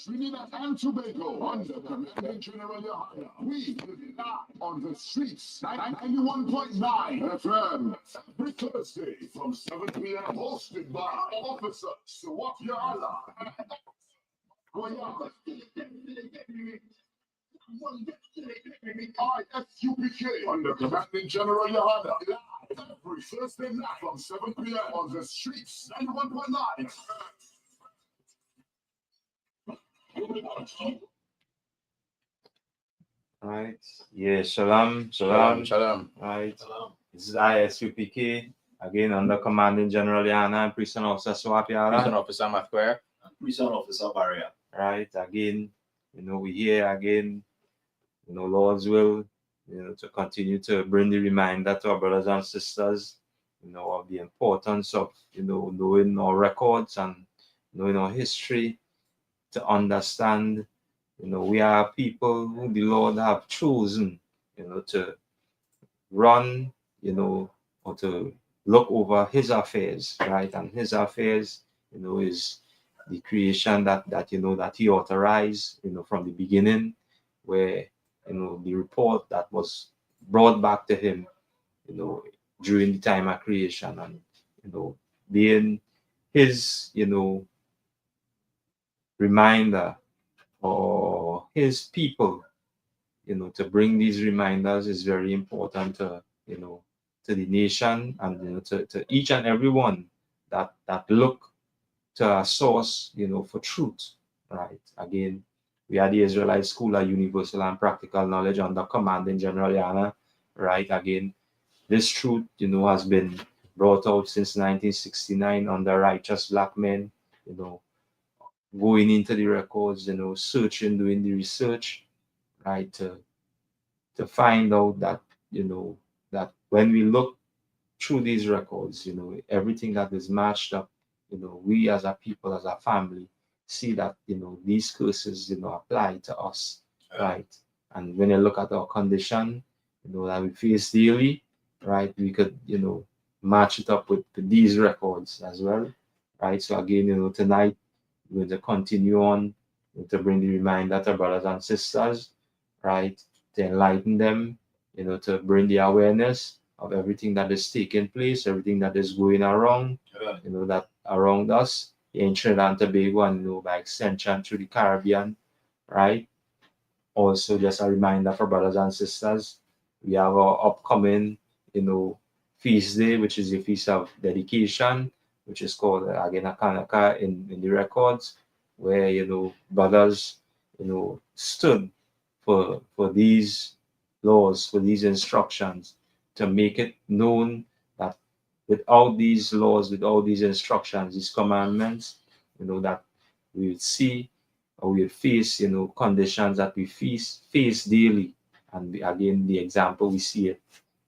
Trinidad and Tobago, under Commanding General YAHANNA. We live on the streets, 91.9 FM, every Thursday from 7 p.m. Hosted by Officer YAHANNA. ISUPK, under Commanding General YAHANNA. Every Thursday night from 7 p.m. on the streets, 91.9. Right. Yeah, shalom. Right. This is ISUPK, again under Commanding General YAHANNA and Prison Officer Swapiara. Prison Officer Mathquare. Prison Officer Barrier. Right. Again, we here again, Lord's will, to continue to bring the reminder to our brothers and sisters, of the importance of, knowing our records and knowing our history, to understand, we are people who the Lord have chosen, to run, or to look over his affairs, right? And his affairs, is the creation that he authorized, from the beginning, where, the report that was brought back to him, during the time of creation, and, being his, reminder, or his people, to bring these reminders is very important to, to the nation, and, to each and every one that look to a source, for truth, right? Again, we are the Israelite School of Universal and Practical Knowledge under Commanding General YAHANNA, right? Again, this truth, has been brought out since 1969 under righteous black men, going into the records, searching, doing the research, right, to find out that, that when we look through these records, everything that is matched up, we as a people, as a family, see that, these curses, apply to us, right? And when you look at our condition, that we face daily, right, we could, match it up with these records as well, right? So again, tonight, we're going to continue on to bring the reminder to brothers and sisters, right, to enlighten them, to bring the awareness of everything that is taking place, everything that is going around, that around us in Trinidad and Tobago, and, by extension through the Caribbean, right? Also, just a reminder for brothers and sisters, we have our upcoming, feast day, which is the Feast of Dedication, which is called again YAHANNA in the records, where brothers stood for these laws, for these instructions, to make it known that without these laws, without these instructions, these commandments, that we would see, or we would face, conditions that we face daily. And again, the example we see it,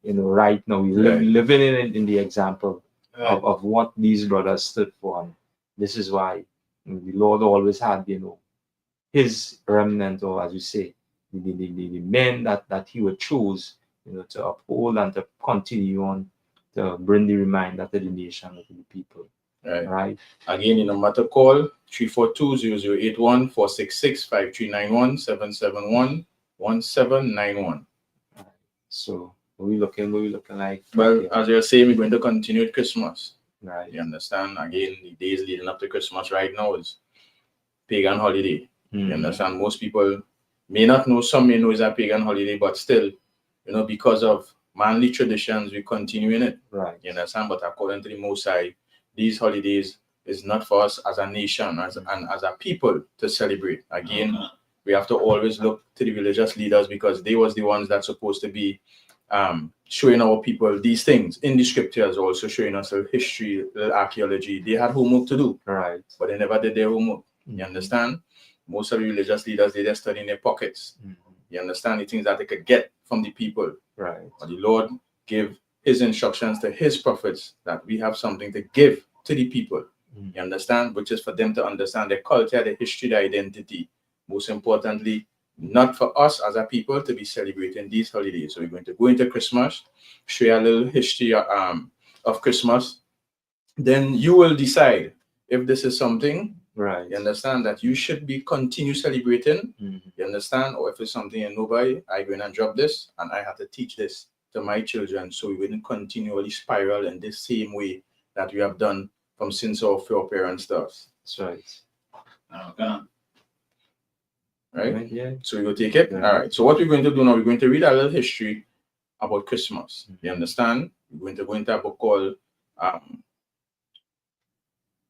right now, we're living in the example of what these brothers stood for. And this is why the Lord always had, his remnant, or as you say, the men that he would choose, to uphold and to continue on to bring the reminder to the nation, to the people. Right. Again, matter call 342-0081, 466-5391, 771-1791. So what we looking like? Well, as you're saying, we're going to continue with Christmas. Right. You understand? Again, the days leading up to Christmas right now is pagan holiday. You understand? Most people may not know, some may know it's a pagan holiday, but still, because of manly traditions, we continue in it. Right. You understand? But according to the Most High, these holidays is not for us as a nation, and as a people to celebrate. Again, we have to always look to the religious leaders, because they was the ones that's supposed to be showing our people these things in the scriptures, also showing us a history, archaeology. They had homework to do, right? But they never did their homework. You understand? Most of the religious leaders, they just study in their pockets. You understand? The things that they could get from the people, right? But the Lord gave his instructions to his prophets that we have something to give to the people. You understand? Which is for them to understand their culture, their history, their identity. Most importantly, not for us as a people to be celebrating these holidays. So we're going to go into Christmas, show you a little history of Christmas. Then you will decide if this is something Right. You understand that you should be continue celebrating. Mhm. You understand? Or if it's something you know by, I go in and drop this, and I have to teach this to my children, so we wouldn't continually spiral in this same way that we have done from since our foreparents stuff. That's right. Right? Yeah. So we will take it. Yeah. All right. So what we're going to do now, we're going to read a little history about Christmas. Mhm. You understand? We're going to go into a book called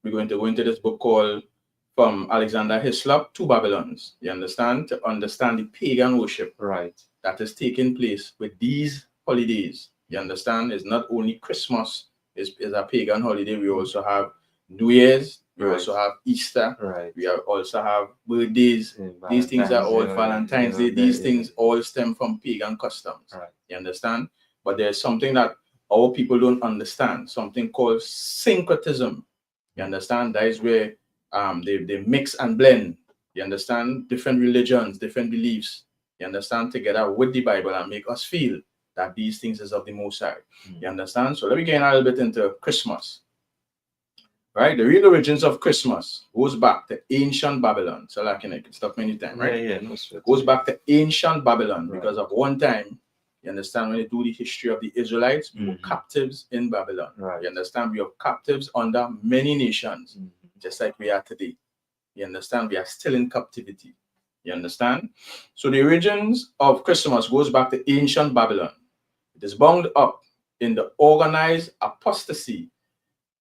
we're going to go into this book called From Alexander Hislop to Babylons. You understand? To understand the pagan worship Right. that is taking place with these holidays. You understand? It's not only Christmas is a pagan holiday. We also have New Year's. We Right. also have Easter. Right. We also have birthdays. These things are all Valentine's Day. These things all stem from pagan customs. Right. You understand? But there's something that our people don't understand, something called syncretism. You understand? That is where they mix and blend. You understand? Different religions, different beliefs. You understand? Together with the Bible and make us feel that these things is of the Most High. You understand? So let me get a little bit into Christmas. Right? The real origins of Christmas goes back to ancient Babylon. So like I can stop many times, right? Yeah, no sweat. Goes back to ancient Babylon Right. because of one time, you understand, when you do the history of the Israelites, we were captives in Babylon. Right. You understand? We are captives under many nations, just like we are today. You understand? We are still in captivity. You understand? So the origins of Christmas goes back to ancient Babylon. It is bound up in the organized apostasy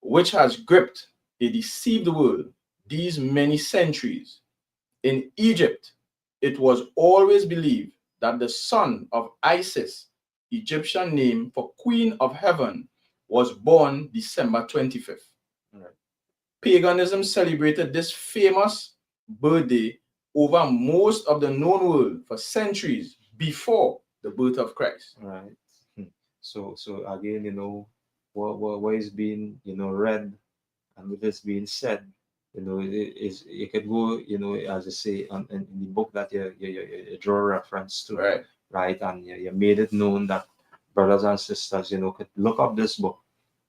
which has gripped a deceived world these many centuries. In Egypt, it was always believed that the son of Isis, Egyptian name for Queen of Heaven, was born December 25th. Right. Paganism celebrated this famous birthday over most of the known world for centuries before the birth of Christ. Right. So again, what is being read and what is being said, it is you could go, as I say, in the book that you draw reference to, Right. right, and you made it known that brothers and sisters, could look up this book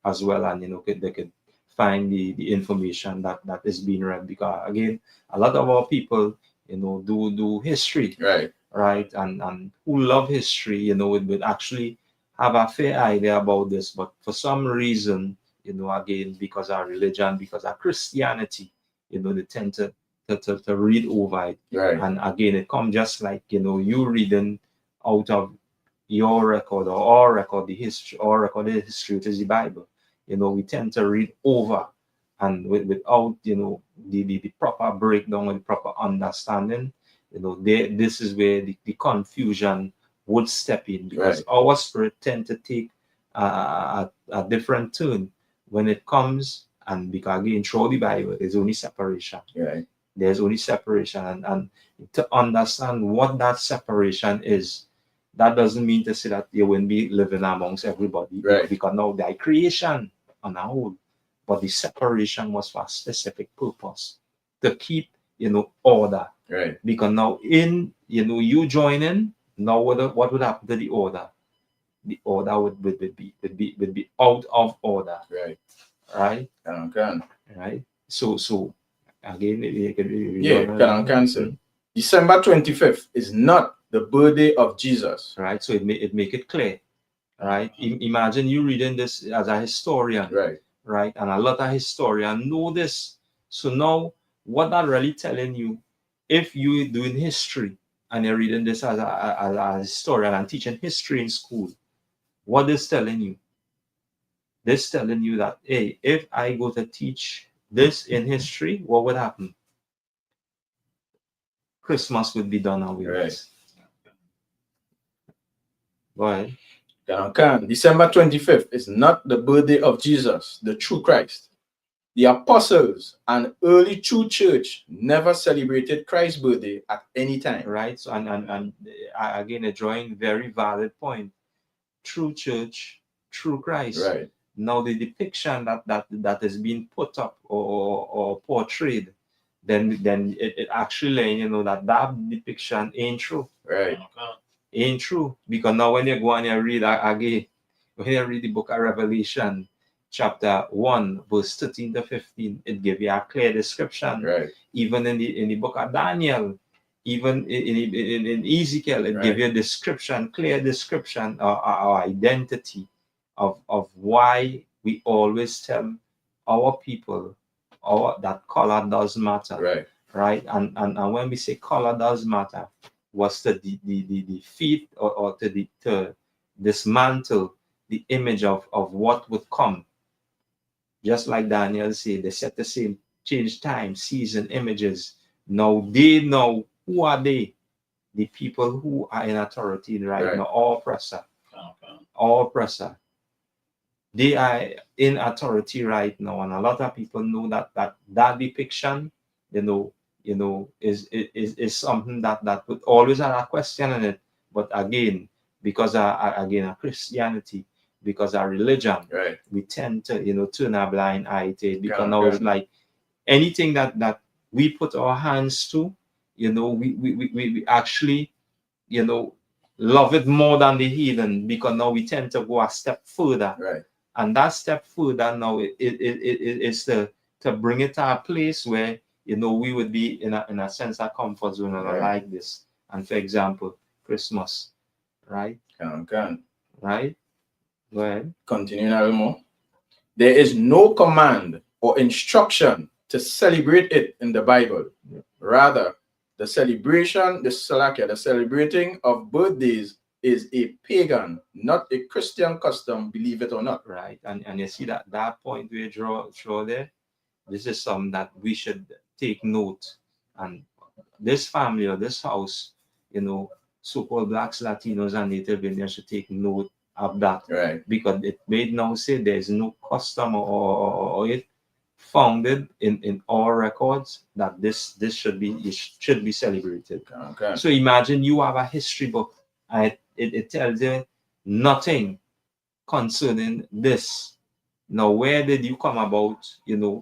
as well, and they could find the information that is being read, because again, a lot of our people, do history, right, and who love history, would actually have a fair idea about this, but for some reason, again, because our religion, because our Christianity, they tend to read over it. Right. And again, it comes just like, you reading out of your record or our record, the history, or recorded history, which is the Bible. We tend to read over and without, the proper breakdown and proper understanding, this is where the confusion would step in, because our spirit tend to take a different turn when it comes, and because again, through the Bible, there's only separation. Right. There's only separation, and to understand what that separation is, that doesn't mean to say that you won't be living amongst everybody, right, because now they are creation on a whole, but the separation was for a specific purpose, to keep order. Right. Because now in you join in, now what would happen to the order? The order would be out of order. Right. Right. Okay. Right. So again, cancel. December 25th is not the birthday of Jesus. Right. So it make it clear. Right. Imagine you reading this as a historian. Right. Right. And a lot of historians know this. So now what that really telling you, if you're doing history and you're reading this as a historian and teaching history in school, what is telling you? This telling you that, hey, if I go to teach this in history, what would happen? Christmas would be done away with. Go ahead. December 25th is not the birthday of Jesus, the true Christ. The apostles and early true church never celebrated Christ's birthday at any time. Right. So and again, a drawing very valid point. True church, true Christ. Right. Now the depiction that is being put up or portrayed, then it actually that depiction ain't true. Right. Ain't true. Because now when you go and you read again, when you read the book of Revelation, chapter 1, verse 13 to 15, it gives you a clear description. Right. Even in the book of Daniel, even in Ezekiel, it gives you a description, clear description of our identity of why we always tell our people that color does matter. Right. Right. And when we say color does matter, was to defeat or to dismantle the image of what would come. Just like Daniel said, they set the same, change time, season, images. Now they know who are they? The people who are in authority right now, all oppressor. All oppressor. They are in authority right now, and a lot of people know that depiction, is something that would always have a question in it. But again, because of Christianity, because our religion, Right. we tend to turn a blind eye to it, because Yeah, now yeah. it's like anything that we put our hands to, we actually, love it more than the heathen, because now we tend to go a step further. Right. And that step further now it is to bring it to a place where we would be in a sense of comfort zone and Right. like this. And for example, Christmas, right? Can. Right? Go ahead. Continuing a little more. There is no command or instruction to celebrate it in the Bible. Rather, the celebrating of birthdays is a pagan, not a Christian custom, believe it or not. Right. And you see that point we draw there. This is something that we should take note. And this family or this house, so-called blacks, Latinos, and Native Indians should take note of that. Right. Because it may now say there's no custom or it founded in our records that this should be celebrated. Okay. So imagine you have a history book and it tells you nothing concerning this. Now, where did you come about,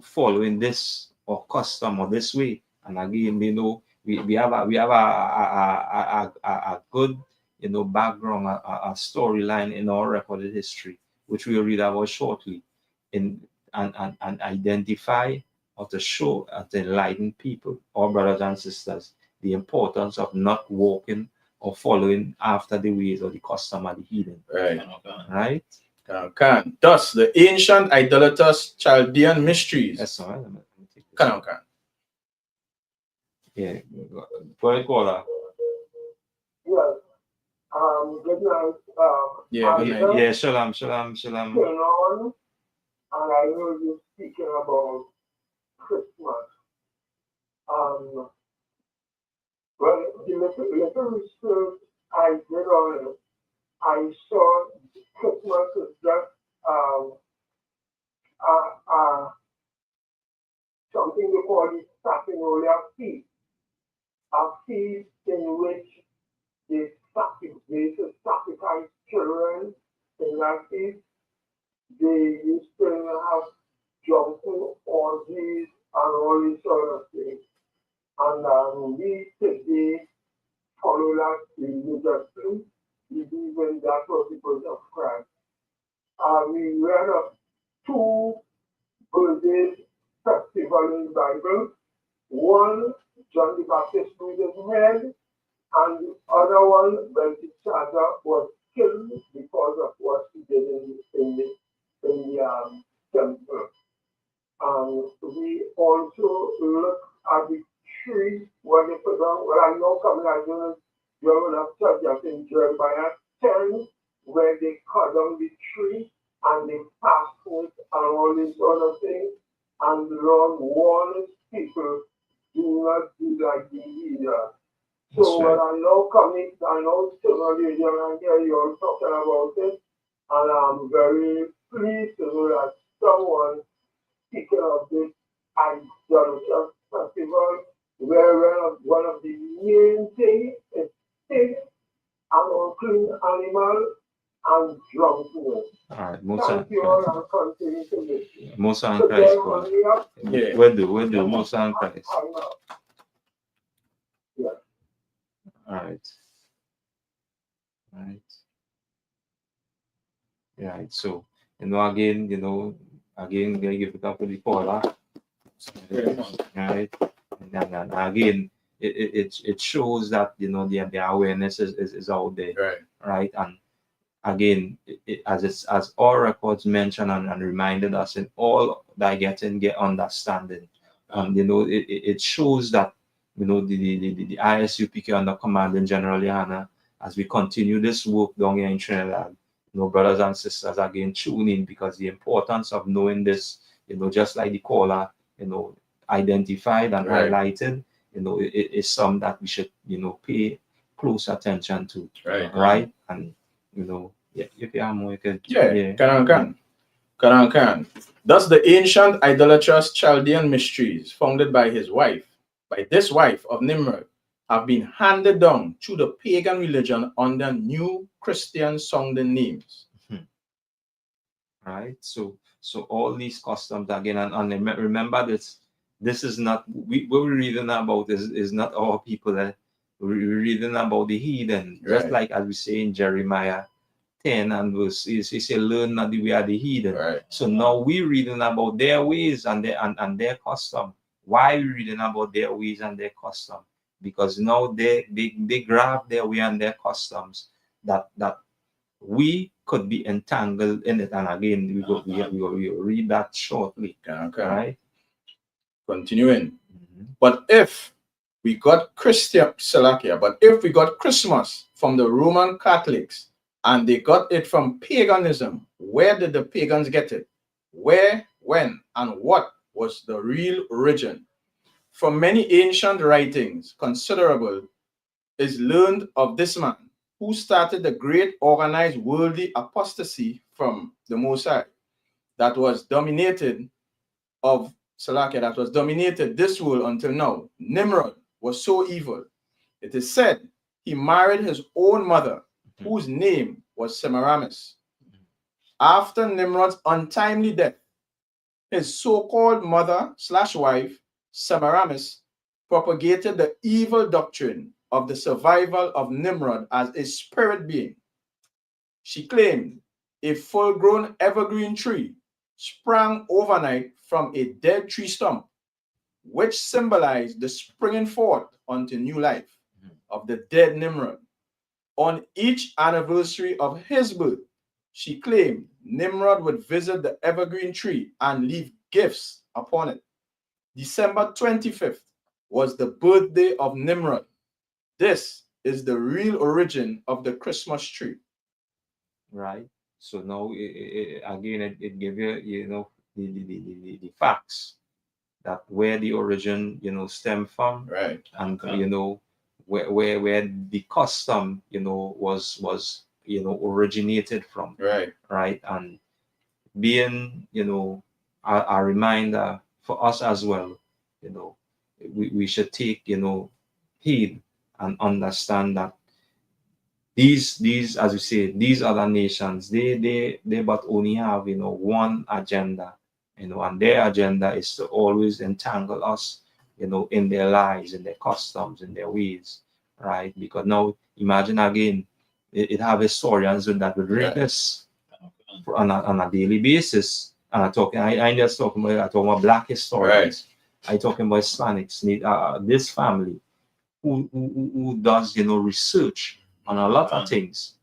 following this or custom or this way? And again, we have a good, background, a storyline in our recorded history, which we'll read about shortly, and identify or to show to enlighten people, our brothers and sisters, the importance of not walking or following after the ways or the custom of the heathen. Right. Right? Can. Thus, the ancient idolatrous Chaldean mysteries. That's all right. Let me take this. Can. Yeah. Go ahead, Kola. Yes. Good night. Yeah, good night. Yeah, shalom. On, and I know you're speaking about Christmas. Well, the little research I did on it, I saw Christmas is just something they call it Saturnalia feast, a feast in which they sacrifice children in that feast. They used to have jumping orgies and all these sort of things. And we today follow that religiously. We believe in that was because of Christ. We read of two birthday festivals in the Bible. One, John the Baptist was head, and the other one, Belshazzar was killed because of what he did in the temple. We also look at the tree where they put on. Well, I know coming out of you're going to subject in Jeremiah 10, where they cut down the tree and they fasten it and all these other things. And the Lord warns people, do not do like the leader. So when I know coming, I know sooner or later I hear you all talking about it, and I'm very pleased to know that someone speaking of this idolatrous festival, where one of the main things is pig, an unclean animal, and drunkenness. All right, Thank you all and continue to listen. Musa and Christ. Yeah. We'll do Musa and Christ. Yeah. All right. Right. So, again, again, they give it up to the caller, right? And again, it shows that, you know, the awareness is out there, right? And again, as all records mentioned and reminded us in all that get understanding, and you know, it shows that, you know, the ISUPK under commanding General YAHANNA, as we continue this work down here in Trinidad, you know, brothers and sisters, again, tune in, because the importance of knowing this, you know, just like the caller, you know, identified and highlighted, you know, it is something that we should, you know, pay close attention to, right? And you know, if you have more, you can. Can. Thus, the ancient idolatrous Chaldean mysteries founded by this wife of Nimrod, have been handed down through the pagan religion under new Christian sounding names. Right. So all these customs again, and remember this is not what we're reading about is not our people. We're reading about the heathen, just like as we say in Jeremiah 10 and verse 6, he say, learn not the way of the heathen. So now we're reading about their ways and their custom. Why we reading about their ways and their custom? Because now they grab their way and their customs that we could be entangled in it. And again, we will read that shortly. Right? Continuing. But if we got if we got Christmas from the Roman Catholics, and they got it from paganism, where did the pagans get it? Where, when, and what was the real origin? From many ancient writings, considerable is learned of this man who started the great organized worldly apostasy from the Most High that was dominated this world until now. Nimrod was so evil. It is said he married his own mother, whose name was Semiramis. After Nimrod's untimely death, his so-called mother/wife, Semiramis, propagated the evil doctrine of the survival of Nimrod as a spirit being. She claimed a full-grown evergreen tree sprang overnight from a dead tree stump, which symbolized the springing forth unto new life of the dead Nimrod. On each anniversary of his birth, she claimed Nimrod would visit the evergreen tree and leave gifts upon it. December 25th was the birthday of Nimrod. This is the real origin of the Christmas tree. Right. So now, again, it gives you, you know, the facts that where the origin, you know, stem from, and you know, where the custom, you know, was you know, originated from, right, and being, you know, a reminder for us as well, you know, we should take, you know, heed and understand that these as we say, these other nations, they but only have, you know, one agenda, you know, and their agenda is to always entangle us, you know, in their lives, in their customs, in their ways, right? Because now imagine again, it have historians that would read this on a daily basis. And I just talking about Black historians. I talking about Hispanics, this family who does, you know, research on a lot of things.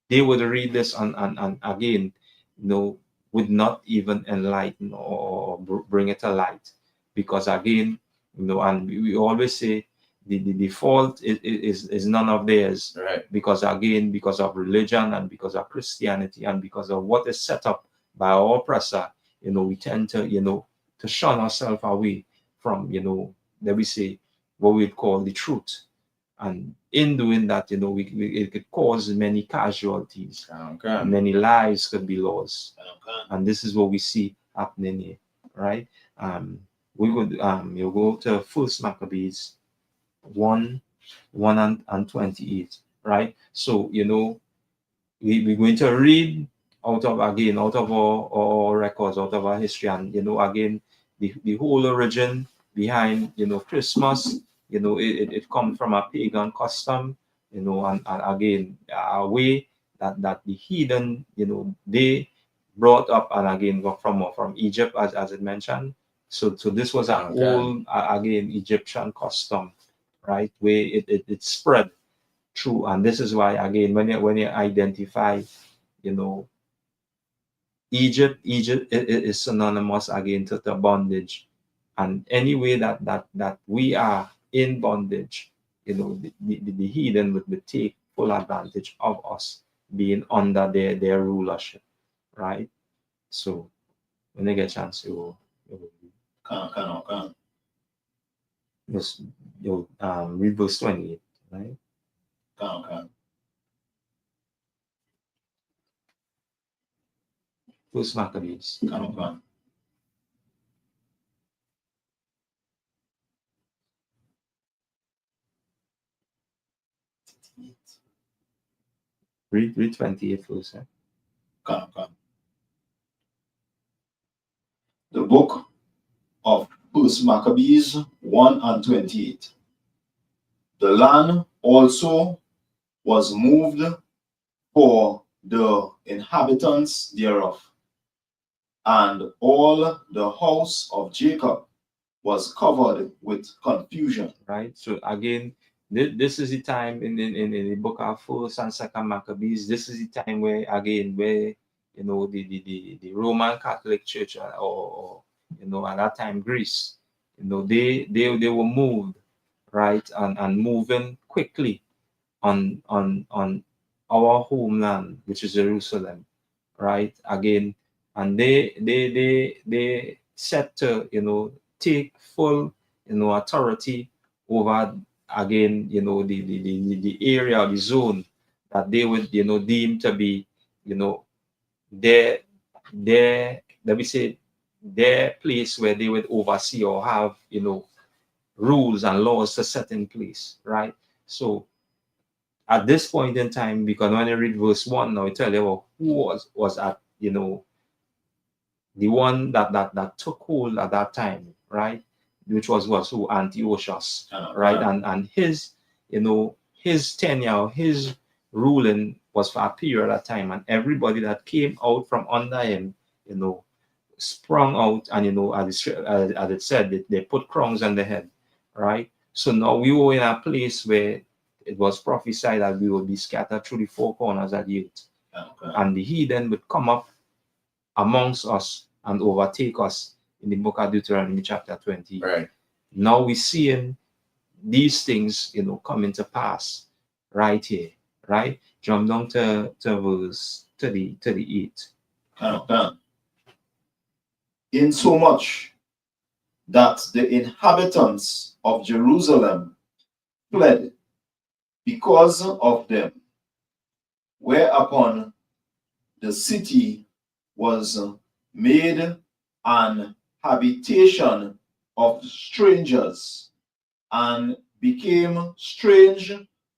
They would read this and again, you know, would not even enlighten or bring it to light, because again, you know, and we always say the fault is none of theirs, because again, because of religion and because of Christianity and because of what is set up by our oppressor, you know, we tend to, you know, to shun ourselves away from, you know, that we say what we call the truth. And in doing that, you know, it could cause many casualties. Many lives could be lost. And this is what we see happening here, right? We would you go to First Maccabees 1 and 28, right? So, you know, we're going to read out of our records, out of our history, and, you know, again, the whole origin behind, you know, Christmas, you know, it comes from a pagan custom, you know, and again, a way that the heathen, you know, they brought up, and again from Egypt, as it mentioned. So this was a Okay. whole again Egyptian custom, right? Where it spread through, and this is why again when you identify, you know, Egypt is synonymous again to the bondage, and any way that we are in bondage, you know, the heathen would take full advantage of us being under their rulership, right? So when they get a chance, Can. you read verse 28, right? Can. First Maccabees. Can. Read 28 first. Can. The book of First Maccabees 1 and 28. The land also was moved for the inhabitants thereof, and all the house of Jacob was covered with confusion. Right. So again, this is the time in the book of First and Second Maccabees. This is the time where you know the Roman Catholic Church, or you know, at that time Greece, you know, they were moved, right, and moving quickly on our homeland, which is Jerusalem, right? Again, and they set to, you know, take full, you know, authority over, again, you know, the area, the zone that they would, you know, deem to be, you know, their let me say their place where they would oversee or have, you know, rules and laws to set in place, right? So at this point in time, because when you read verse 1 now, it tell you, well, who was at, you know, the one that took hold at that time, right? Which was who? Antiochus, right? And his, you know, his tenure, his ruling was for a period of time, and everybody that came out from under him, you know, sprung out, and you know, as it said, they put crowns on the head, right? So now we were in a place where it was prophesied that we would be scattered through the four corners of the earth, and the heathen would come up amongst us and overtake us in the book of Deuteronomy chapter 20. Right. Now we're seeing these things, you know, coming to pass right here, right? Jump down to verse 38. Can. In so much that the inhabitants of Jerusalem fled because of them, whereupon the city was made an habitation of strangers, and became strange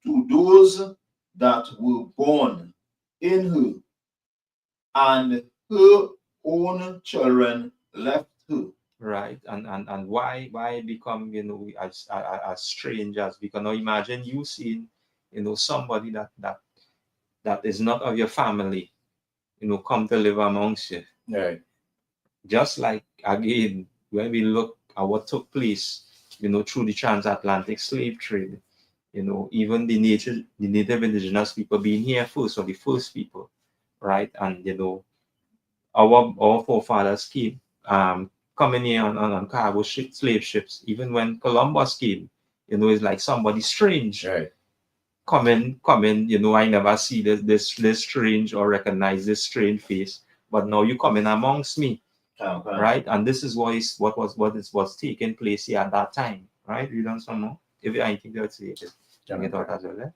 to those that were born in her, and her own children left her. Right, and why become, you know, as strangers? Because now imagine you seeing, you know, somebody that is not of your family, you know, come to live amongst you. Right. Just like again, when we look at what took place, you know, through the transatlantic slave trade, you know, even the native indigenous people being here first, or the first people, right? And you know, our forefathers came coming here on cargo slave ships. Even when Columbus came, you know, it's like somebody strange. Right. Coming, you know, I never see this strange or recognize this strange face, but now you come in amongst me, right? And this is what was taking place here at that time, right? You done some more? If I think that's it, get out as well, eh?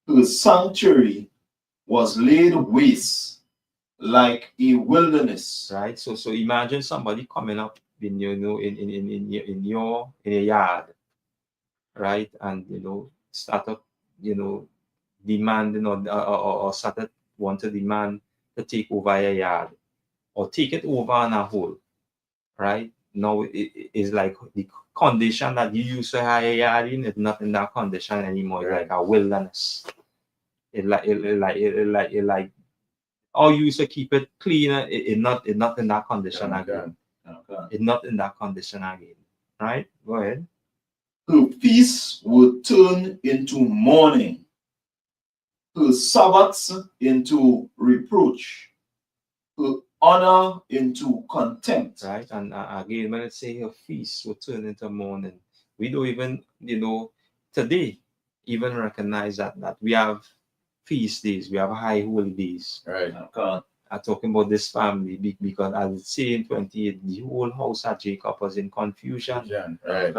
The sanctuary was laid waste like a wilderness. Right. So imagine somebody coming up in, you know, in your yard, right? And you know, started, you know, demanding, or started want to demand to take over your yard, or take it over on a whole, right? Now it is like the condition that you used to have a yard in is not in that condition anymore. It's like a wilderness. It like Or you used to keep it clean, not in that condition again. It's not in that condition again. Right? Go ahead. Her feasts would turn into mourning, her Sabbaths into reproach, her honor into contempt. Right? And again, when I say her feast will turn into mourning, we don't even, today, even recognize that we have feast days, we have high holy days. Right. I'm talking about this family because, as it say in 28, the whole house of Jacob was in confusion. Yeah, right.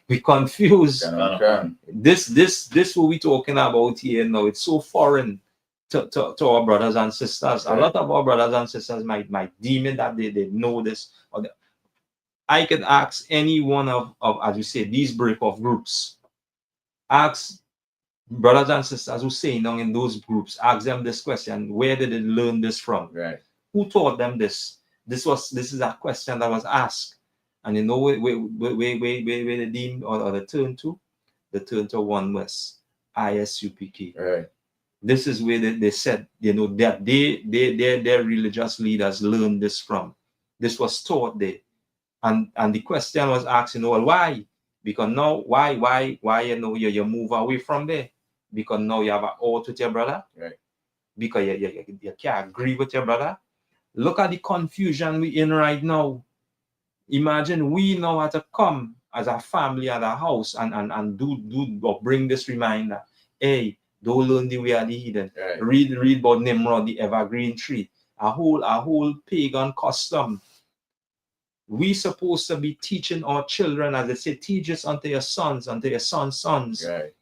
We confused. Okay. This what we talking about here now. It's so foreign to our brothers and sisters. A lot of our brothers and sisters might deem it that they know this. I could ask any one of as you say, these break-off groups. Ask brothers and sisters who say now in those groups, ask them this question: where did they learn this from? Right. Who taught them this? This is a question that was asked. And you know where they deem or the turn to? The turn to one was ISUPK. Right. This is where they said, that their religious leaders learned this from. This was taught there. And the question was asked, well, why? Because now, why you move away from there? Because now you have an oath with your brother. Right. Because you can't agree with your brother. Look at the confusion we're in right now. Imagine we now have to come as a family at a house and do or bring this reminder. Hey, don't learn the way of the heathen. Right. Read about Nimrod, the evergreen tree. A whole pagan custom. We supposed to be teaching our children, as they say, teach this unto your sons, unto your sons' sons. Right.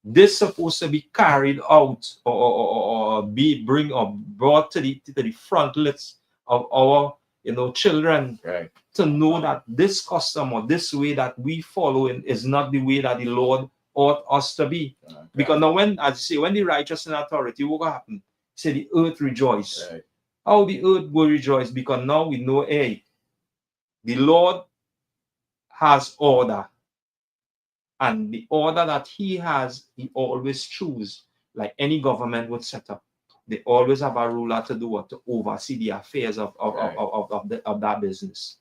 This supposed to be carried out or be brought to the frontlets of our children, Right. to know that this custom or this way that we follow is not the way that the Lord ought us to be. Okay. Because now when the righteous in authority, what will happen? Say the earth rejoice. Right. How the earth will rejoice? Because now we know, hey, the Lord has order. And the order that he has, he always choose, like any government would set up. They always have a ruler to do what? To oversee the affairs of that business.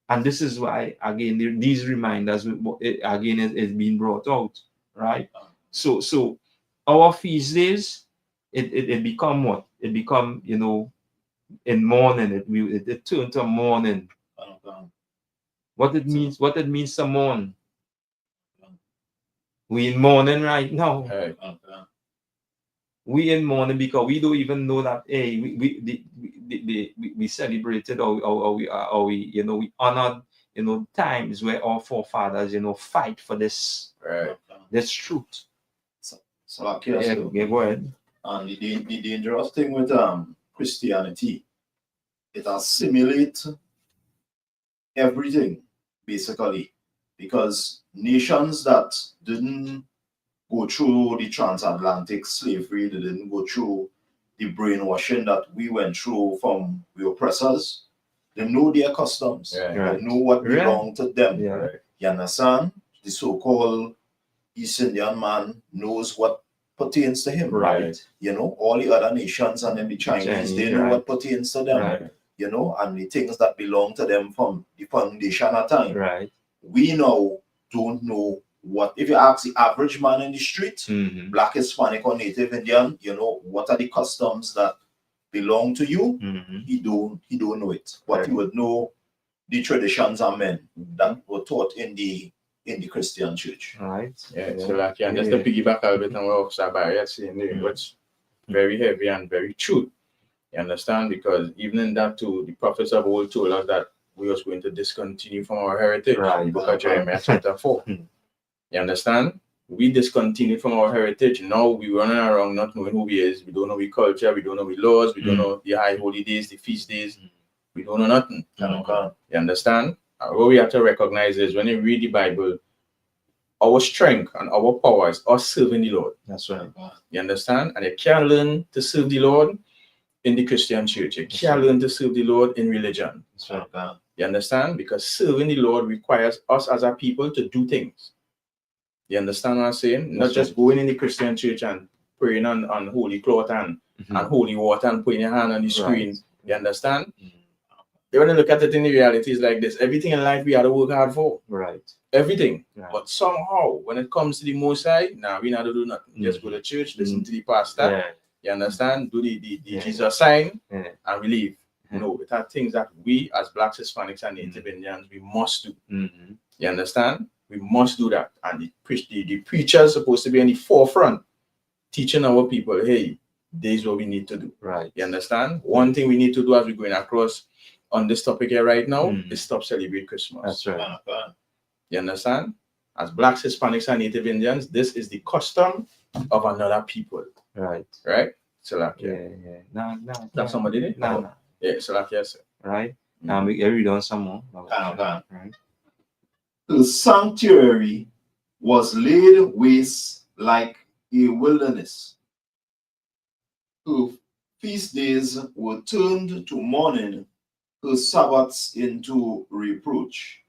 And this is why, again, these reminders, again, is being brought out, right? So our feast days, it become what? It become, in mourning, it turned to mourning. What it means to mourn. We in mourning right now. Right. We in mourning because we don't even know that, hey, we celebrated or we honored times where our forefathers fight for this truth. So Go ahead. And the dangerous thing with Christianity, it assimilates everything basically, because nations that didn't go through the transatlantic slavery, they didn't go through the brainwashing that we went through from the oppressors, they know their customs. Right. They know what belongs to them. Yeah. You understand? The so-called East Indian man knows what pertains to him. Right. All the other nations and then the Chinese, they know what pertains to them. Right. And the things that belong to them from the foundation of time. Right. We now don't know what. If you ask the average man in the street, Mm-hmm. Black, Hispanic, or Native Indian, what are the customs that belong to you? Mm-hmm. He don't know it. But Right. he would know the traditions and men that were taught in the Christian church. Right. Yeah. So like, and just to piggyback a little bit on what Officer Barry saying there, what's very heavy and very true. You understand? Because even in that too, the prophets of old told us that we was going to discontinue from our heritage. Right. In the book of Jeremiah chapter 4. You understand? We discontinued from our heritage. Now we running around not knowing who we is. We don't know we culture. We don't know we laws. We don't know the high holy days, the feast days. We don't know nothing. You understand? What we have to recognize is when you read the Bible, our strength and our power is us serving the Lord. That's right. You understand? And you can't learn to serve the Lord in the Christian church. You can't learn to serve the Lord in religion. That's right. You understand? Because serving the Lord requires us as a people to do things. You understand what I'm saying? Not just going in the Christian church and praying on holy cloth and holy water and putting your hand on the screen. Right. You understand? You want to look at it in the reality is like this. Everything in life we have to work hard for. Right. Everything. Right. But somehow, when it comes to the Most High, now we not to do nothing. Just go to church, listen to the pastor. Yeah. You understand? Do the Yeah. Jesus sign, Yeah. and we leave. Yeah. No, it are things that we as Blacks, Hispanics, and Native Indians, we must do. You understand? We must do that. And the preachers supposed to be in the forefront, teaching our people, hey, this is what we need to do. Right. You understand? One thing we need to do as we're going across on this topic here right now is stop celebrating Christmas. That's right. You understand? As Blacks, Hispanics, and Native Indians, this is the custom of another people. Right. Right? So like, Yeah. No. That's somebody did it? No. Yeah, so like, yes. Right. We read on some more. Right. Right. The sanctuary was laid waste like a wilderness. Her feast days were turned to mourning, her Sabbaths into reproach,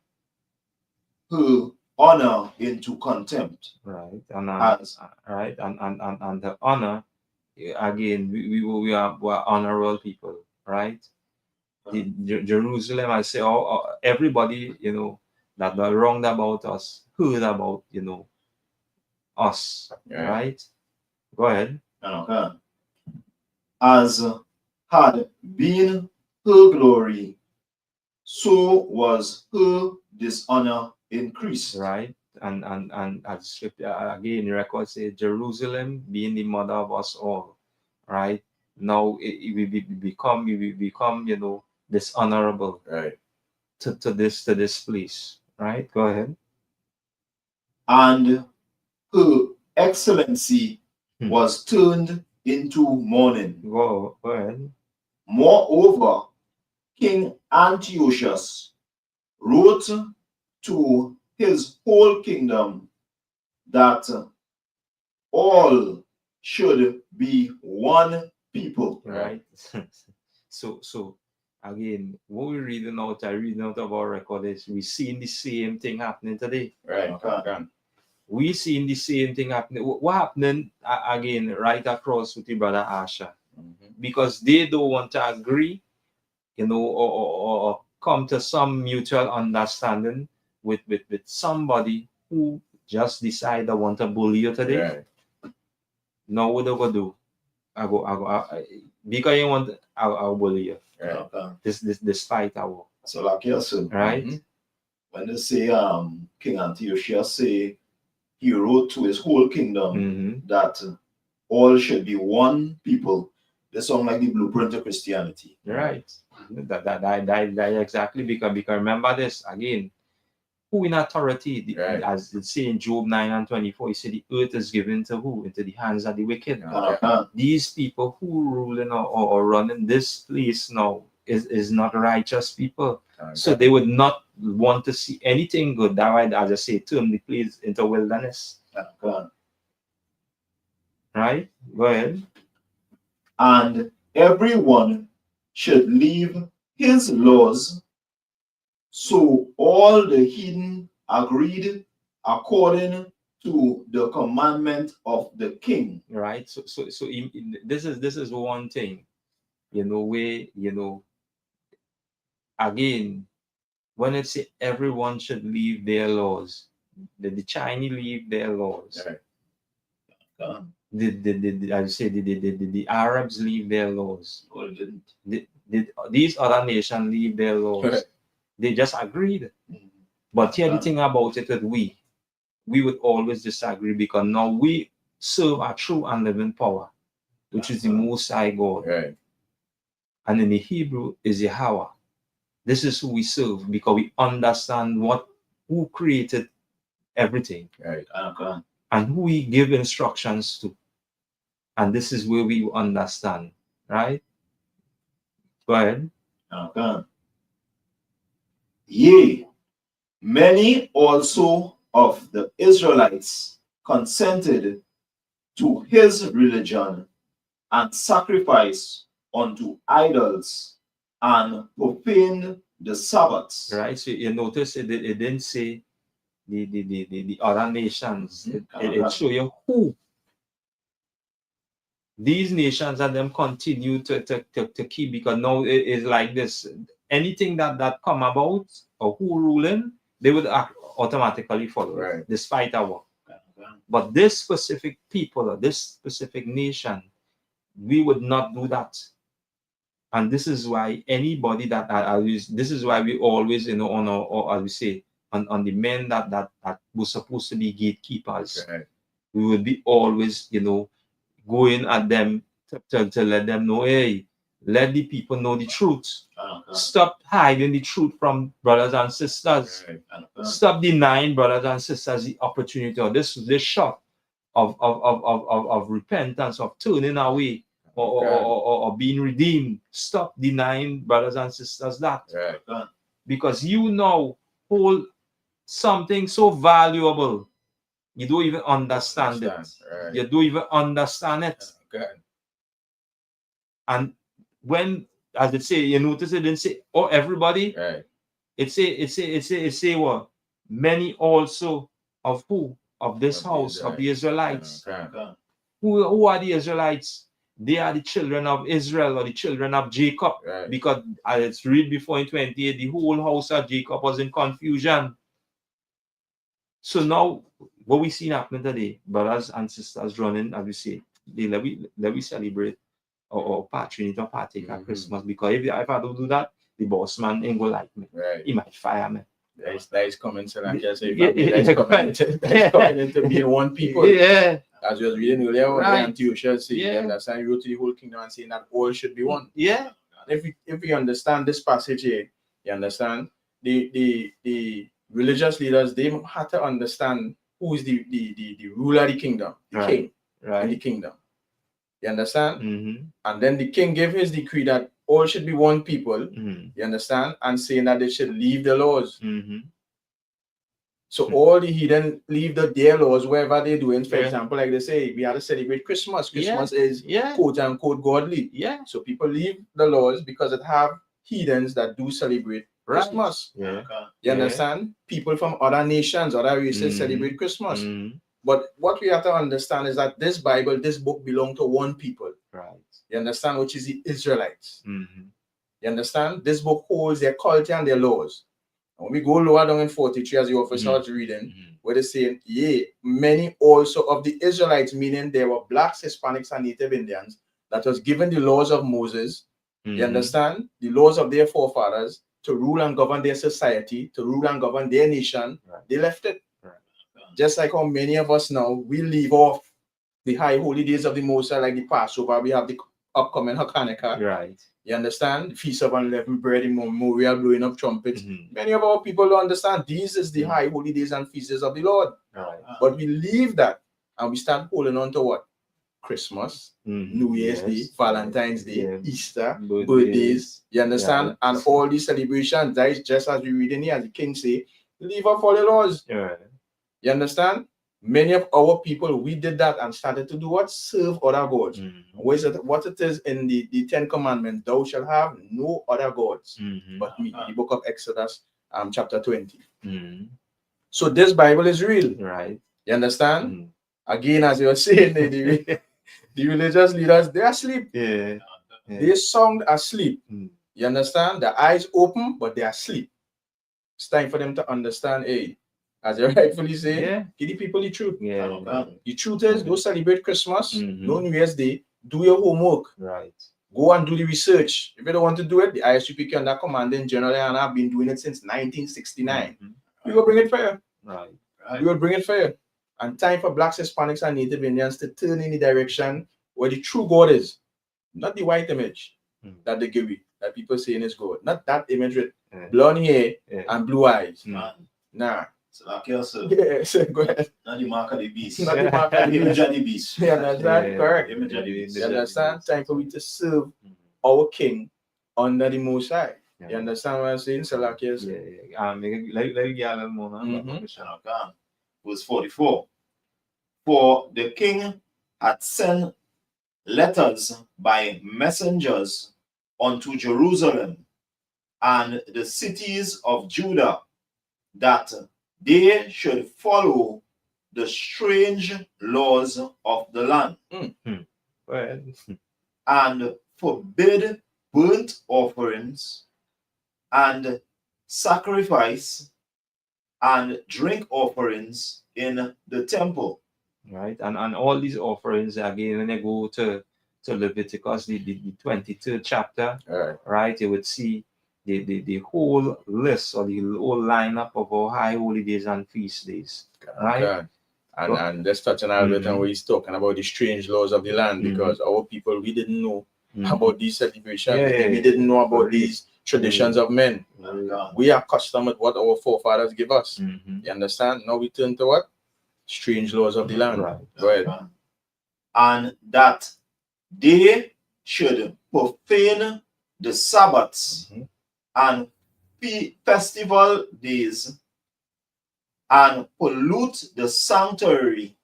her honor into contempt. Right. And As right. And the honor, again, we are honorable people, right? Jerusalem, I say, everybody, that are wronged about us, heard about, us, right? Go ahead. as had been her glory, so was her dishonor increased. Right. And as scripture again record say, Jerusalem being the mother of us all, right? Now we become dishonorable, Right. to this place, right? Go ahead. And her excellency was turned into mourning. Go ahead. Moreover, King Antiochus wrote to his whole kingdom that all should be one people. Right. so again, what we're reading out of our record is we seeing the same thing happening today. Right. We seeing the same thing happening. What happening again right across with the brother Asha? Because they don't want to agree, or come to some mutual understanding with somebody who just decide they want to bully you today. Right. Now what do I do? Because you want, I'll bully you. Right. This despite our. So like you said, Right. when they say King Antiochus say he wrote to his whole kingdom that all should be one people, they sound like the blueprint of Christianity. Right. That exactly, because remember this again. Who in authority? Right. As it say in Job 9:24, he said the earth is given to who? Into the hands of the wicked. These people who ruling or running this place now is not righteous people. So they would not want to see anything good. That why, as I say, turn the place into wilderness. Right? Go ahead. And everyone should leave his laws. So all the heathen agreed according to the commandment of the king. Right. So this is one thing, where again, when it say everyone should leave their laws, the Chinese leave their laws. Right. The Arabs leave their laws. These other nations leave their laws. Right. They just agreed. But here the thing about it that we would always disagree, because now we serve a true and living power, which is the Most High God. Right. And in the Hebrew is Yahweh. This is who we serve, because we understand who created everything. Right. And who we give instructions to. And this is where we understand, right? Go ahead. Yea, many also of the Israelites consented to his religion and sacrificed unto idols and profaned the Sabbaths. Right. So you notice it didn't say the other nations. It show you who these nations and them continue to keep, because now it is like this. Anything that come about or who ruling, they would automatically follow, Right. despite our. But this specific people or this specific nation, we would not do that. And this is why anybody that this is why we always, on our, or as we say, on the men that were supposed to be gatekeepers, Right. we would be always, going at them to let them know, hey, let the people know the truth. Stop hiding the truth from brothers and sisters. Right. Stop denying brothers and sisters the opportunity, or this shot of repentance, of turning away, or being redeemed. Stop denying brothers and sisters that. Right. Because you now hold something so valuable, you don't even understand it. Right. You don't even understand it. Okay. And when, as it say, you notice it didn't say, oh, everybody. Right. It say what? Many also of who? Of this house, of the Israelites. Okay. Who are the Israelites? They are the children of Israel, or the children of Jacob. Right. Because as it's read before in 28, the whole house of Jacob was in confusion. So now, what we see happening today, brothers and sisters running, as we say, let we celebrate or Trinidad or partake at Christmas. Because if I don't do that, the boss man ain't gonna like me. Right. He might fire me. That is coming to like I say, Yeah, that's coming into being one people. Yeah. As you was reading earlier, what Right. Antiochus say, Yeah. that's how he wrote to the whole kingdom and saying that all should be one. Yeah. If we understand this passage here, you understand the religious leaders, they had to understand who is the ruler of the kingdom, the Right. king in the Right. kingdom. You understand? Mm-hmm. And then the king gave his decree that all should be one people. Mm-hmm. You understand? And saying that they should leave the laws. Mm-hmm. So all the heathen leave their laws wherever they're doing. For Yeah. example, like they say, we had to celebrate Christmas. Yeah. Christmas is Yeah. quote unquote godly. Yeah. So people leave the laws because it have heathens that do celebrate Right. Christmas. Yeah. You understand? People from other nations, other races Mhm. celebrate Christmas. Mm-hmm. But what we have to understand is that this Bible, this book belongs to one people. Right. You understand? Which is the Israelites. Mm-hmm. You understand? This book holds their culture and their laws. And when we go lower down in 43, as the officer starts reading, where they say, yea, many also of the Israelites, meaning there were blacks, Hispanics, and Native Indians, that was given the laws of Moses. You understand? The laws of their forefathers to rule and govern their society, to rule and govern their nation. Right. They left it. Right. Just like how many of us now, we leave off the high holy days of the Most High, like the Passover. We have the upcoming Hanukkah. Right. You understand? The Feast of Unleavened Bread, the memorial blowing of trumpets. Mm-hmm. Many of our people don't understand these is the high holy days and feasts of the Lord. Right. But we leave that and we start holding on to what? Christmas, Mm-hmm. New Year's Day, Yes. Valentine's Day, Yeah. Easter, Birthdays. birthdays. You understand? Yeah. And all these celebrations, that is just as we read in here, as the king say, leave off all the laws. Right. You understand? Many of our people, we did that and started to do what? Serve other gods. Mm-hmm. What it is in the Ten Commandments, thou shalt have no other gods Mm-hmm. but me. The book of Exodus, chapter 20. Mm-hmm. So this Bible is real. Right. You understand? Mm-hmm. Again, as you were saying, the religious leaders, they are asleep. Yeah. They sound asleep. Mm. You understand? The eyes open, but they are asleep. It's time for them to understand, hey, as you rightfully say, Yeah. give the people the truth. Yeah. The truth is, go celebrate Christmas, Mhm. no New Year's Day, do your homework, Right. go and do the research. If you don't want to do it, the ISUPK under commanding general and I've been doing it since 1969. Mhm. We will bring it for you. Right. We will bring it for you. And time for blacks, Hispanics, and Native Indians to turn in the direction where the true God is, not the white image that they give you, that people saying is God, not that image with blonde hair and blue eyes. Nah. So like yourself. Yes, go ahead. Not the mark of the beast. Not the mark of the Image beast. of the beast. You understand? Yeah. Correct. Image of the beast. You understand? Time for we to serve our King under the Most High. Yeah. You understand what I'm saying? So like yes. Yeah. Let me get a little more. Mhm. Verse 44. For the king had sent letters by messengers unto Jerusalem and the cities of Judah, that they should follow the strange laws of the land. Go ahead. and forbid burnt offerings and sacrifice and drink offerings in the temple. Right, and all these offerings again, when you go to Leviticus, the 23rd chapter, Right. right, you would see the whole list or the whole lineup of our high holy days and feast days, right? Okay. And let's touch on a little bit on what he's talking about the strange laws of the land, because our people, we didn't know about these celebrations. Yeah. We didn't know about these traditions of men. We are accustomed with what our forefathers give us. You understand? Now we turn to what? Strange laws of the land. Right. Go ahead. And that they should profane the Sabbaths and festival days and pollute the sanctuary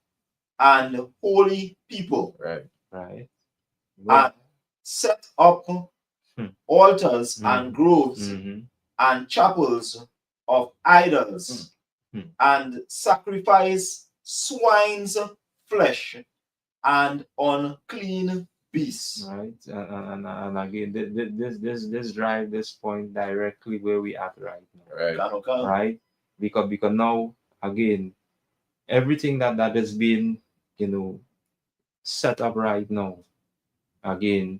and holy people, Right. Right. and set up altars and groves and chapels of idols, and sacrifice swine's flesh and unclean beasts. Right, and again, this drive this point directly where we at right now. Right. Right, because now again, everything that has been, you know, set up right now, again,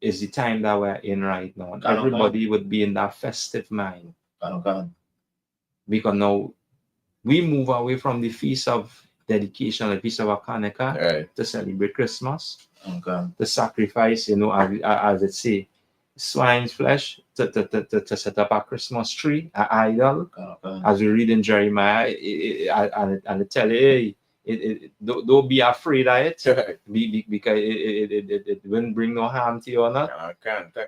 is the time that we're in right now. And everybody would be in that festive mind. Because now we move away from the feast of dedication, the feast of Hanukkah, to celebrate Christmas, to sacrifice, you know, as it say, swine's flesh to set up a Christmas tree, an idol, as we read in Jeremiah, and it tell you, hey, don't be afraid of it, because it won't bring no harm to you or not. It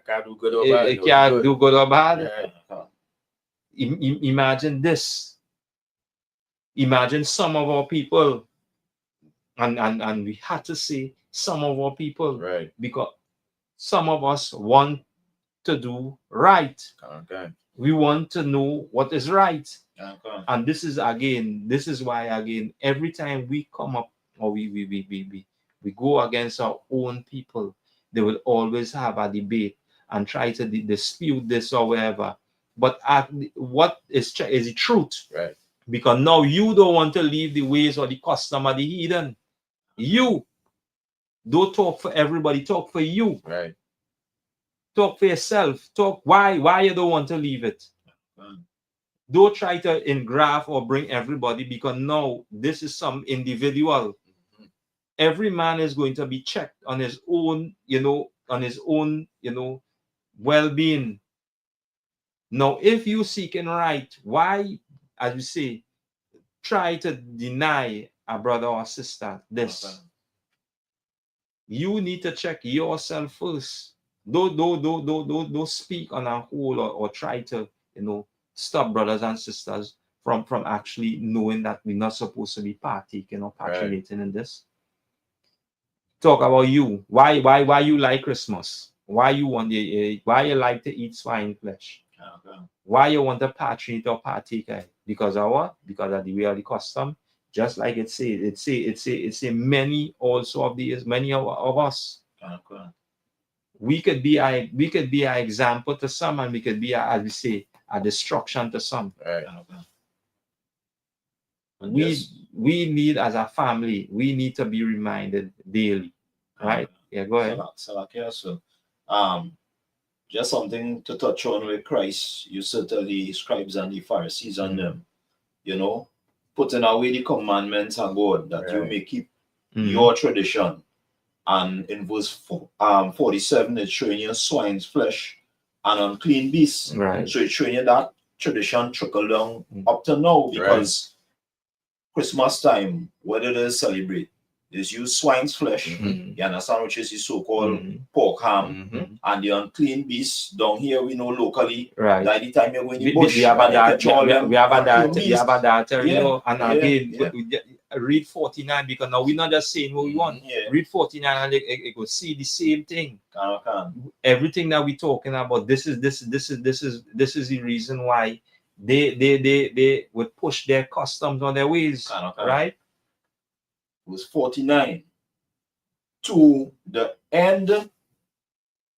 can't do good or bad. It can't do good or bad. Imagine this. Imagine some of our people, and we had to say some of our people, right? Because some of us want to do right. We want to know what is right. And this is why again, every time we come up or we go against our own people, they will always have a debate and try to dispute this or whatever. But what is the truth? Right. Because now you don't want to leave the ways or the custom of the heathen. You don't talk for everybody, talk for you. Right. Talk for yourself. Talk why you don't want to leave it. Don't try to engraft or bring everybody, because now this is some individual. Every man is going to be checked on his own, well-being. Now, if you seeking right, why, as you say, try to deny a brother or sister this? You need to check yourself first. Don't speak on a whole or try to, stop brothers and sisters from actually knowing that we're not supposed to be partaking or participating in this. Talk about you. Why you like Christmas? Why you like to eat swine flesh? Why you want to partake or partake? Because of what? Because of the way of the custom. Just like it say many also of these, many of us. We could be an example to some, and we could be as we say, a destruction to some. Right. We need, as a family, we need to be reminded daily. Right? Yeah, go ahead. So, just something to touch on with Christ. You said to the scribes and the Pharisees and them, putting away the commandments of God, that you may keep your tradition. And in verse 47, it's showing you swine's flesh and unclean beasts. Right. So it's showing you that tradition trickle down up to now, because Christmas time, what it is celebrate, is use swine's flesh, you understand, which is the so-called pork ham, and the unclean beasts down here we know locally. Right. By the time you're going to We bush, have a dietary, Yeah. and again, read 49, because now we're not just saying what we want. Read 49 and it will see the same thing. Everything that we're talking about, this is the reason why they would push their customs on their ways, right? It was 49. to the end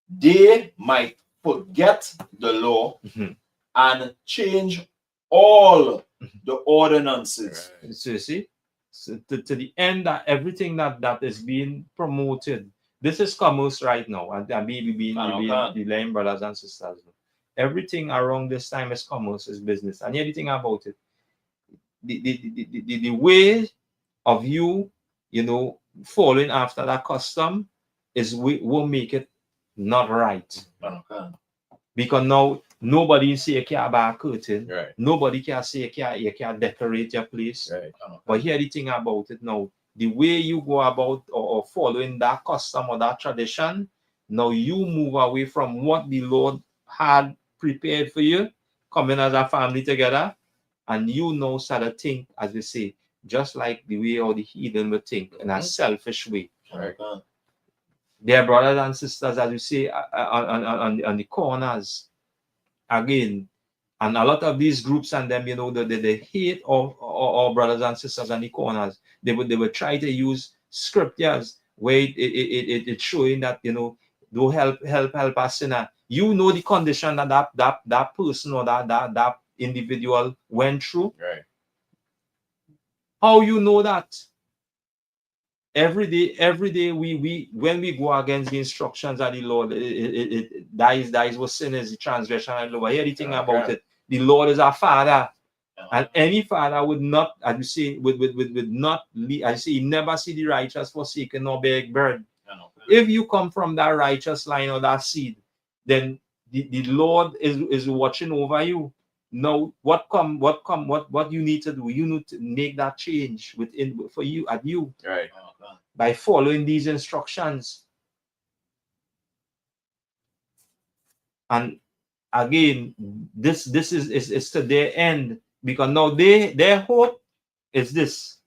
they might forget the law Mhm. and change all the ordinances. So you see, so to the end that everything that is being promoted, this is commerce right now, and maybe being brothers and sisters. Everything around this time is commerce, is business, and everything about it. The way of you, following after that custom is will make it not right. Because now nobody say you can't buy a curtain. Right. Nobody can say you can't decorate your place. Right. But here the thing about it now, the way you go about or following that custom or that tradition, now you move away from what the Lord had prepared for you, coming as a family together, and you now start to think, as we say, just like the way all the heathen would think in a selfish way. Right. Their brothers and sisters, as you say, on the corners, again, and a lot of these groups and them, they hate all brothers and sisters on the corners. They would try to use scriptures where it's showing that, don't help a sinner. You know the condition that person or that individual went through. Right. How you know that? Every day we when we go against the instructions of the Lord, that is what sin is, the transgression of the law. Hear the thing about it. The Lord is our Father, and any father would not, as you say, would not leave. I say, he never see the righteous forsaken nor beg bread. If you come from that righteous line or that seed, then the Lord is watching over you. Now, what you need to do? You need to make that change within for you at you. Right. By following these instructions. And again, this is to their end, because now their hope is this,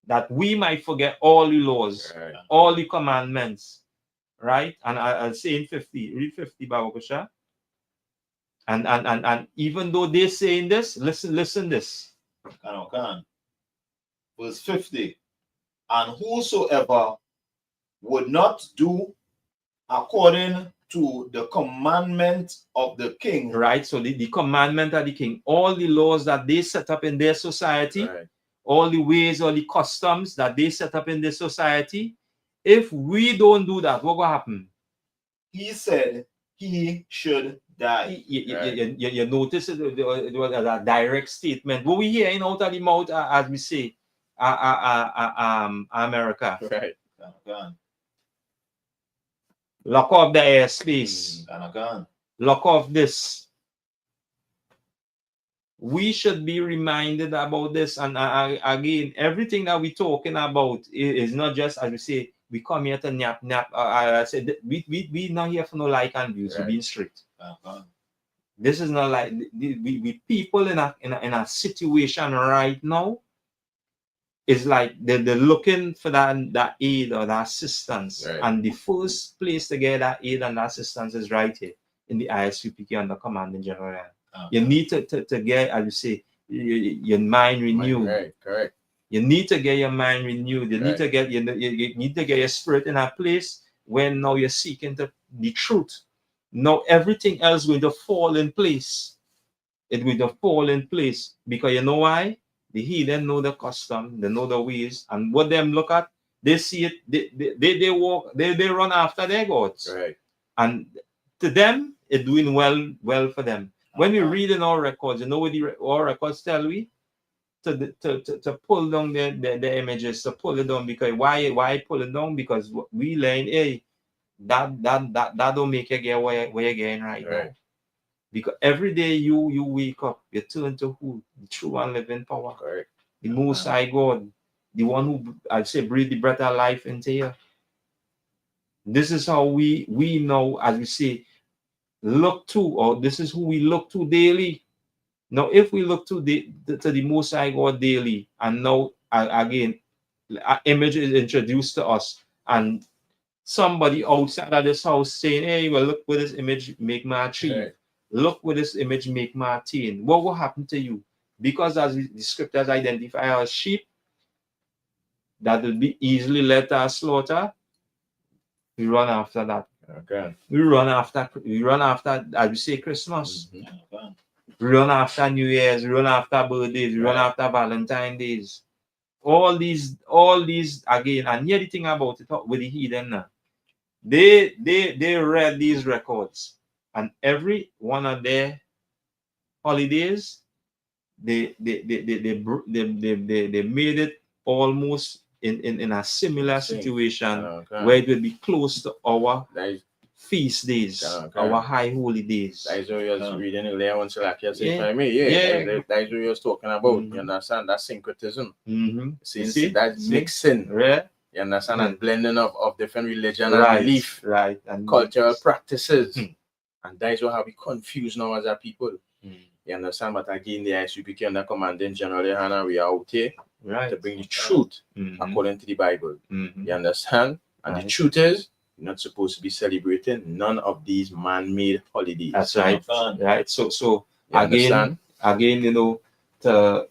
that we might forget all the laws, Right. all the commandments, right? And I'll say in 50, read 50, Babakosha. And even though they're saying this, listen this. Verse 50. And whosoever would not do according to the commandment of the king. Right, so the commandment of the king, all the laws that they set up in their society, Right. all the ways, all the customs that they set up in their society, if we don't do that, what will happen? He said he should die. You notice it was a direct statement. What we hear out of the mouth, as we say, America. Right. Lock off the airspace. Lock off this. We should be reminded about this. And again, everything that we're talking about is not just, as we say, we come here to nap. I said, we not here for no like and views. We're being straight. This is not like we people in a situation right now. It's like they're looking for that aid or that assistance. Right. And the first place to get that aid and that assistance is right here in the ISUPK under Commanding General. You need to get, as you say, your mind renewed. Right. Correct. You need to get your mind renewed. You need to get you need to get your spirit in a place when now you're seeking the truth. Now everything else will just fall in place. It will just fall in place, because you know why? The heathen know the custom, they know the ways, and what them look at, they see it, they walk, they run after their gods. Right. And to them, it's doing well for them. When we read in our records, you know what our records tell we? To pull down the images, to pull it down. Because why pull it down? Because we learn, hey, that don't make you get where you're getting right now. Because every day you wake up, you turn to who? The true and living power. Correct. The Most High God, the one who, I say, breathe the breath of life into you. This is how we know, as we say, look to, or this is who we look to daily. Now, if we look to the Most High God daily, and now again, an image is introduced to us, and somebody outside of this house saying, "Hey, well, look what this image make my achieve. Right. Look what this image make my attain." What will happen to you? Because as the scriptures identify as sheep that will be easily led to slaughter, We run after that. Okay. We run after, as we say, Christmas. Mhm. We run after New Year's. We run after birthdays. We run Right. after Valentine's days. All these again. And here the thing about it with the heathen now. They read these records, and every one of their holidays, they made it almost in a similar Same. situation Okay. where it will be close to our That is, feast days, okay. our high holy days. that is what you was reading earlier on Salakia say Yeah. for me. Yeah, Yeah. that is what you was talking about. Mhm. You understand? That syncretism. Mm-hmm. See, that See? mixing. Right? You understand? Mhm. And blending of different religion Right. and belief, Right. And cultural practices. Mhm. And that is what have we confused now as a people. Mhm. You understand? But again, the ISUPK and the commanding general YAHANNA, we are out here Right. to bring the truth Mhm. according to the Bible. Mhm. You understand? And the Right. truth is, you're not supposed to be celebrating none of these man-made holidays. That's right. Right. So You again, understand? you know, to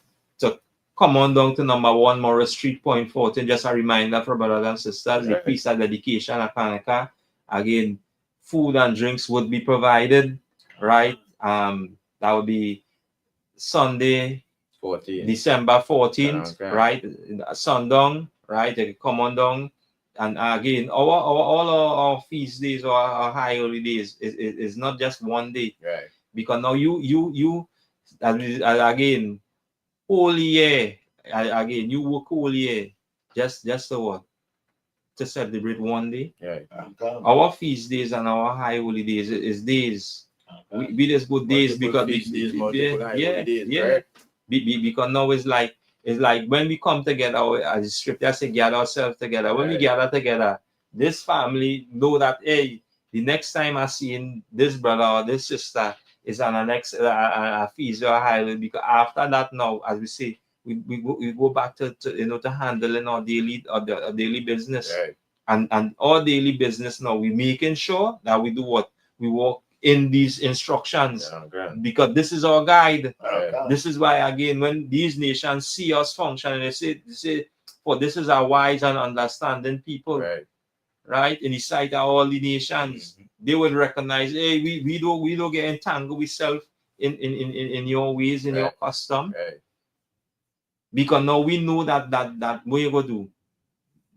come on down to number 1 Morris Street, Point 14. Just a reminder for brothers and sisters, the Right. feast of dedication at Kanaka. Again, food and drinks would be provided. Right. That would be Sunday, 14. December 14th, Okay. right? Sundown, right? They come on down. And again, all our feast days or our high holidays is not just one day. Right. Because now you again, whole year, again, you work whole year just to what? To celebrate one day. Right. Our feast days and our high holidays is days. We just go days Multiple because feast days, multiple high holidays, yeah. correct? Because now it's like when we come together, as the scripture say, gather ourselves together. When we Right. gather together, this family know that hey, the next time I see this brother or this sister is on a next a feast or a holiday. Because after that, now as we say, we go back to to handling our daily business. Right. And our daily business now, we making sure that we do what we walk in these instructions. Yeah, okay. Because this is our guide. Right. This is why again, when these nations see us function, they say, for this is a wise and understanding people, right? In the sight of all the nations, they would recognize, hey, we don't get entangled with self in your ways, in your custom. Right. Because now we know that what you go do,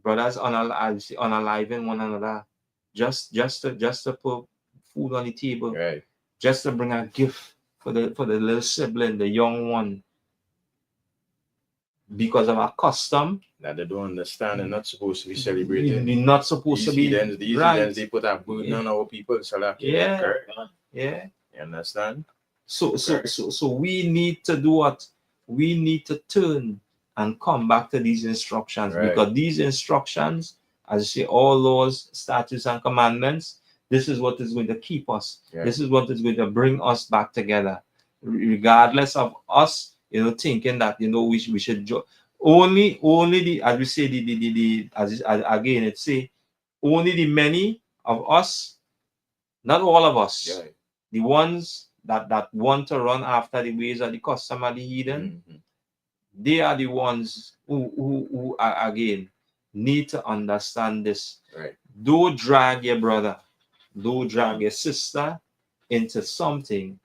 brothers unaliving one another, just to put food on the table, Right. just to bring a gift for the little sibling, the young one, because of our custom That they don't understand and not supposed to be celebrating. we're not supposed to be These right. heathens, they put a burden on our people. So like, Yeah. correct. Yeah. You understand? So we need to do what? We need to turn and come back to these instructions, Right. because these instructions, as I say, all laws, statutes, and commandments, this is what is going to keep us. Yeah. This is what is going to bring us back together, regardless of us, thinking that we should only the, as we say, again it's say only the many of us, not all of us. Yeah. The ones that want to run after the ways of the custom of the heathen, they are the ones who are, again, need to understand this. Right. Don't drag your brother, don't drag your sister into something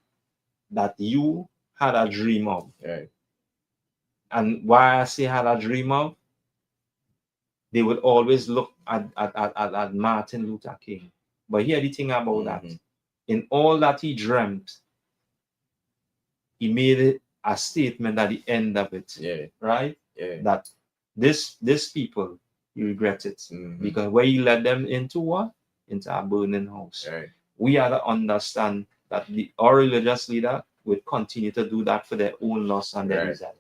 that you had a dream of. Right. And why I say had a dream of, they would always look at Martin Luther King. But here the thing about that, in all that he dreamt, he made it a statement at the end of it. Yeah. Right? Yeah. That this people, he regrets it. Because where he led them into what? Into a burning house. Right. We have to understand that our religious leader will continue to do that for their own loss and their desire.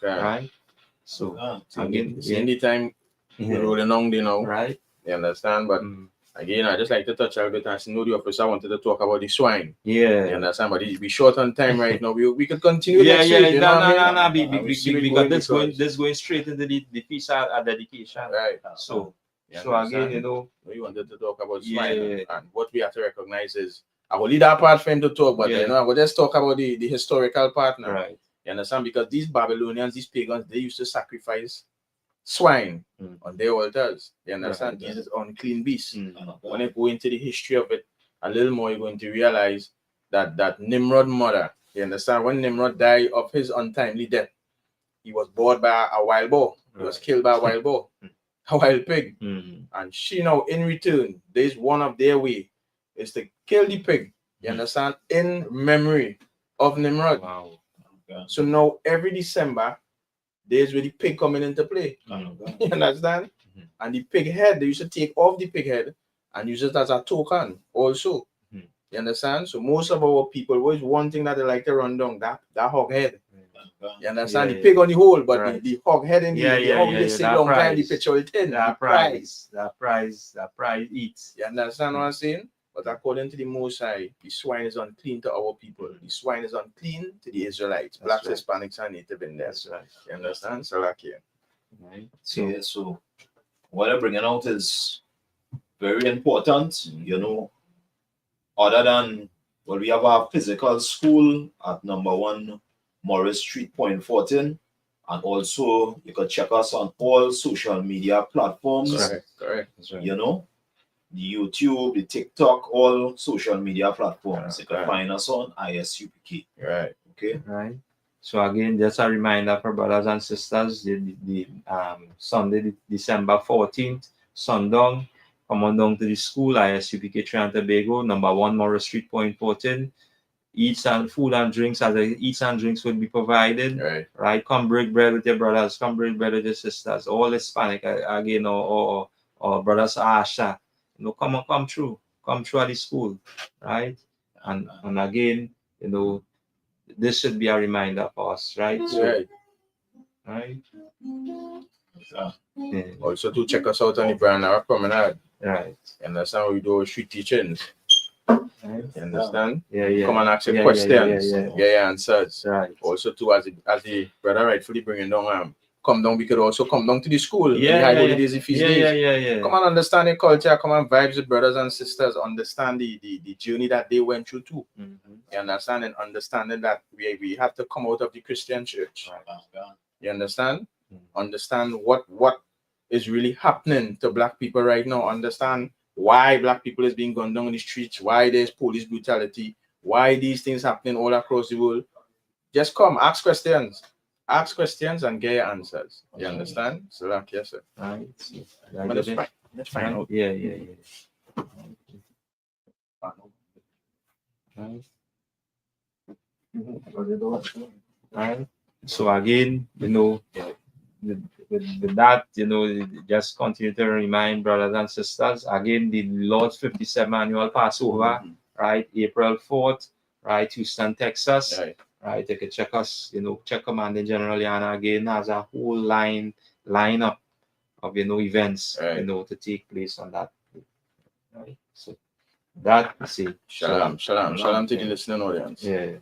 Right? So again, anytime we're rolling on, right? You understand? But again, I just like to touch a little bit. I know the officer wanted to talk about the swine. Yeah. You understand? But we short on time right now. We could continue. Yeah, next yeah. week, No. Because this going straight into the feast of dedication. Right. So again, we wanted to talk about swine, Yeah. and what we have to recognize is I will leave that part for him to talk, but Yeah. I will just talk about the historical part now. Right. You understand? Because these Babylonians, these pagans, they used to sacrifice swine Mm. on their altars. You understand? Right, These is unclean beasts. Mm. When you go into the history of it a little more, you're going to realize that Nimrod mother, you understand, when Nimrod died of his untimely death, he was bored by a wild boar. He was Right. killed by a wild boar, a wild pig. Mm. And she now, in return, there's one of their way is to kill the pig, you understand, in memory of Nimrod. Wow. So now every December, there's where the pig coming into play. You understand? Mhm. And the pig head, they used to take off the pig head and use it as a token also. Mhm. You understand? So most of our people, always one thing that they like to run down, that hog head. You understand? Yeah, The pig on the hole, but Right. the hog head in the hog they sit That long time, the prize. picture it in. That prize eats. You understand what I'm saying? But according to the Most High, the swine is unclean to our people. The swine is unclean to the Israelites, That's blacks, Hispanics, and Native in there. That's right. You understand? So like here. Right. So what I'm bringing out is very important, you know, other than, well, we have our physical school at number 1 Morris Street, Point 14. And also, you can check us on all social media platforms, Correct. That's right. you know, the YouTube, the TikTok, all social media platforms. You can Right. find us on ISUPK. Right. Okay. Right. So again, just a reminder for brothers and sisters, the Sunday, December 14th, sundown, come on down to the school, ISUPK Trinidad and Tobago, number 1 Morris Street, Point 14. Eats and food and drinks, eats and drinks will be provided. Right. Come break bread with your brothers, come break bread with your sisters, all Hispanic again, or brothers Asha. You know, come through at the school, right? And again, you know, this should be a reminder for us, right? So, right. Yeah. Also to check us out on the brand our promenade. Right. You understand? We do street teachings. Right. You understand? Yeah. Come and ask your questions. Yeah. Get your answers. Right. Also too, as the brother rightfully bringing down come down, we could also come down to the school. Yeah. Holidays, the feast days. Come and understand the culture, come and vibes with brothers and sisters, understand the journey that they went through too. Mm-hmm. You understand? And understanding that we have to come out of the Christian church. Right. You understand? Mm-hmm. Understand what is really happening to black people right now. Understand why black people is being gunned down in the streets, why there's police brutality, why these things happening all across the world. Just come, ask questions. Ask questions and get your answers. You understand? So like, yes, sir. Right. But let's find out. Yeah. Right. So again, you know, with that, you know, just continue to remind brothers and sisters, again, the Lord's 57th annual Passover, right, April 4th, right, Houston, Texas, right, you can check us, you know, check Commanding General YAHANNA again has a whole lineup of, you know, events, you know, to take place on that, right, so that, see. Shalom to the listening audience. Yeah.